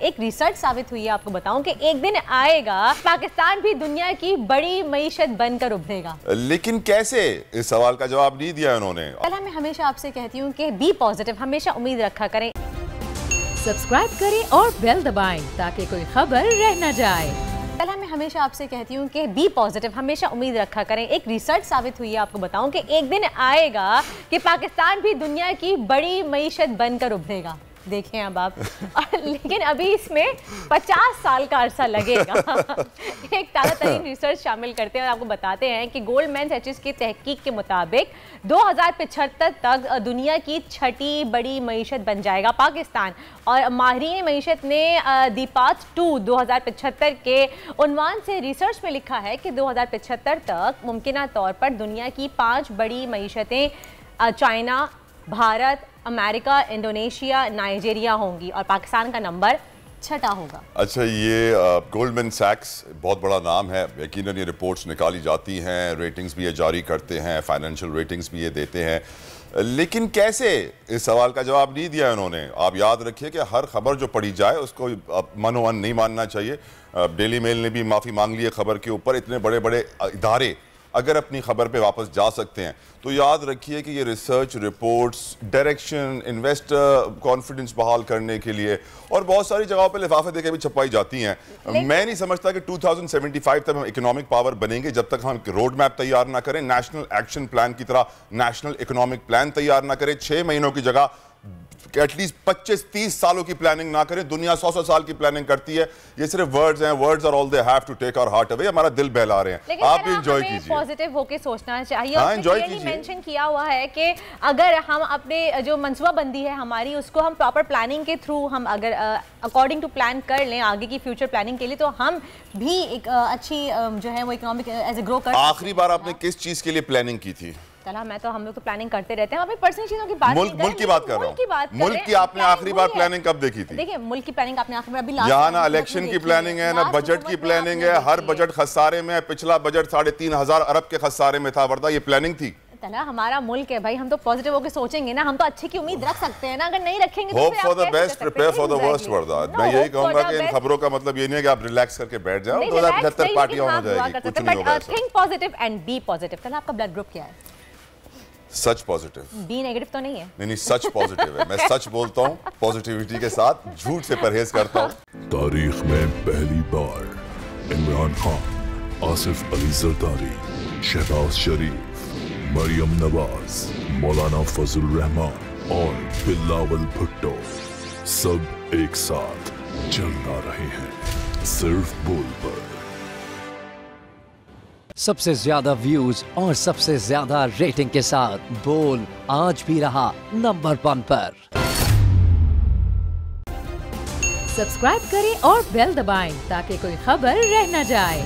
एक रिसर्च साबित हुई है, आपको बताऊं कि एक दिन आएगा पाकिस्तान भी दुनिया की बड़ी मईशत बनकर उभरेगा। लेकिन कैसे? इस सवाल का जवाब नहीं दिया उन्होंने। पहला मैं हमेशा आपसे कहती हूँ कि बी पॉजिटिव, हमेशा उम्मीद रखा करें। सब्सक्राइब करें और बेल दबाएं ताकि कोई खबर रह न जाए। पहला मैं हमेशा आपसे कहती हूँ कि बी पॉजिटिव, हमेशा उम्मीद रखा करें। एक रिसर्च साबित हुई है, आपको बताऊं कि एक दिन आएगा कि पाकिस्तान भी दुनिया की बड़ी मईशत बनकर उभरेगा। देखें अब आप लेकिन अभी इसमें 50 साल का अरसा लगेगा। एक ताज़ा तरीन रिसर्च शामिल करते हैं और आपको बताते हैं कि गोल्डमैन सैचेस की तहकीक के मुताबिक 2075 तक दुनिया की छठी बड़ी मईशत बन जाएगा पाकिस्तान। और माहिरीन मईशत ने दी पाथ टू 2075 के उन्वान से रिसर्च में लिखा है कि 2075 तक मुमकिना तौर पर दुनिया की 5 बड़ी मईशतें China, Bharat, America, Indonesia, Nigeria होंगी और पाकिस्तान का नंबर 6 होगा। अच्छा, ये गोल्डमैन सैक्स बहुत बड़ा नाम है। यकीनन ये रिपोर्ट्स निकाली जाती हैं, रेटिंग्स भी ये जारी करते हैं, फाइनेंशियल रेटिंग्स भी ये देते हैं। लेकिन कैसे? इस सवाल का जवाब नहीं दिया उन्होंने। आप याद रखिए कि हर खबर जो पढ़ी जाए उसको मनोवन नहीं मानना चाहिए। डेली मेल ने भी माफ़ी मांग ली है खबर के ऊपर। इतने बड़े बड़े इदारे अगर अपनी खबर पे वापस जा सकते हैं तो याद रखिए कि ये research reports, direction, investor confidence बहाल करने के लिए और बहुत सारी जगहों पे लिफाफे देकर भी छपाई जाती हैं। मैं नहीं समझता कि 2075 तक हम इकोनॉमिक पावर बनेंगे जब तक हम रोड मैप तैयार ना करें, नेशनल एक्शन प्लान की तरह नेशनल इकोनॉमिक प्लान तैयार ना करें, 6 महीनों की जगह एटलीस्ट 25-30 सालों की प्लानिंग ना करें। दुनिया 100 साल की प्लानिंग करती है। ये सिर्फ वर्ड्स हैं, words are all they have to take our heart away. हमारा दिल बहला रहे हैं। आप भी एंजॉय कीजिए, पॉजिटिव होके सोचना चाहिए। हाँ, एंजॉय कीजिए। मेंशन किया हुआ है कि अगर हम अपने जो मनसूबाबंदी है हमारी, उसको हम प्रॉपर प्लानिंग के थ्रू हम अगर अकॉर्डिंग टू प्लान कर लें आगे की फ्यूचर प्लानिंग के लिए, तो हम भी एक अच्छी जो है वो इकोनॉमिक एज ए ग्रो कर। आखिरी बार आपने किस चीज के लिए प्लानिंग की थी? मैं तो हम लोग तो प्लानिंग करते रहते हैं, अभी पर्सनल चीजों की बात मुल्क की बात कर रहा हूं। मुल्क की आपने आखिरी बार प्लानिंग कब देखी थी? देखिए, मुल्क की प्लानिंग आपने आखिरी बार अभी यहाँ ना इलेक्शन की प्लानिंग है, ना बजट की प्लानिंग है। हर बजट खसारे में। पिछला बजट 3,500 अरब के खसारे में था। वर्दा ये प्लानिंग थी? हमारा मुल्क है भाई, हम तो पॉजिटिव होकर सोचेंगे ना। हम तो अच्छे की उम्मीद रख सकते हैं ना। अगर नहीं रखेंगे तो hope for the best, prepare for the worst. वर्दा मैं यही कहूंगा कि इन खबरों का मतलब ये नहीं है कि आप रिलैक्स करके बैठ जाओ। 2075 पार्टी ऑन हो जाएगी, कुछ नहीं होगा। Think positive and be positive. कल आपका ब्लड ग्रुप क्या है? सच पॉजिटिव। बी नेगेटिव तो नहीं है? नहीं, सच पॉजिटिव है। मैं सच बोलता हूँ, पॉजिटिविटी के साथ झूठ से परहेज करता हूँ। तारीख में पहली बार इमरान खान, आसिफ अली जरदारी, शहबाज शरीफ, मरियम नवाज, मौलाना फजल रहमान और बिलावल भुट्टो सब एक साथ चलना रहे हैं सिर्फ बोल पर। सबसे ज्यादा व्यूज और सबसे ज्यादा रेटिंग के साथ बोल आज भी रहा नंबर 1 पर। सब्सक्राइब करें और बेल दबाएं ताकि कोई खबर रह न जाए।